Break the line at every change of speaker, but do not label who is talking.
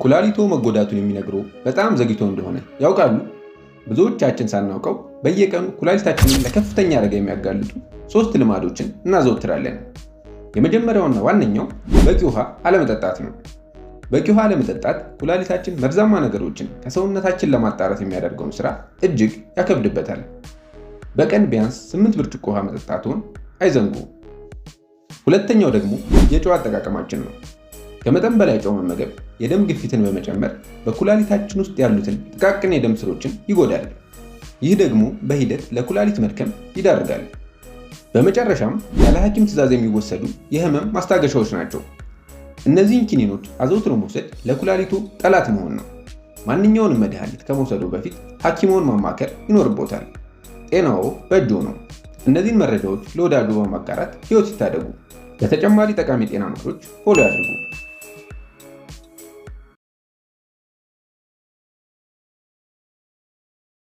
ኩላሊቶ መጎዳቱን የሚነግረው በጣም ዘግይቶ እንደሆነ ያውቃሉ? ብዙዎቻችን ሳናውቀው በየቀኑ ኩላሊታችንን ለከፍተኛ አደጋ የሚያጋልጡ 3 ልማዶችን እናዘወትራለን። የመጀመሪያውና ዋነኛው በቂ ውሃ አለመጠጣት ነው። በቂ ውሃ አለመጠጣት ኩላሊታችን መርዛማ ነገሮችን ከሰውነታችን ለማጣራት የሚያደርገውን ስራ እጅግ ያከብድበታል። በቀን ቢያንስ 8 ብርጭቆ ውሃ መጠጣቱን አይዘንጉ። ሁለተኛው ደግሞ የጨው አጠቃቀማችን ነው። ከመጠን በላይ ጨው መመገብ የደም ግፊትን በመጨመር በኩላሊታችን ውስጥ ያሉትን ጥቃቅን የደም ስሮችን ይጎዳል። ይህ ደግሞ በሂደት ለኩላሊት መድከም ይዳርጋል። በመጨረሻም ያለ ሐኪም ትዕዛዝ የሚወሰዱ የህመም ማስታገሻዎች ናቸው። እነዚህን ኪኒኖች አዘውትሮ መውሰድ ለኩላሊቱ ጠላት መሆን ነው። ማንኛውንም መድኃኒት ከመውሰዱ በፊት ሐኪምዎን ማማከር ይኖርቦታል። ጤናዎ በእጅዎ ነው። እነዚህን መረጃዎች ለወዳጆ በማጋራት ህይወት ይታደጉ። ለተጨማሪ ጠቃሚ ጤና ምክሮች ፎሎ ያድርጉ።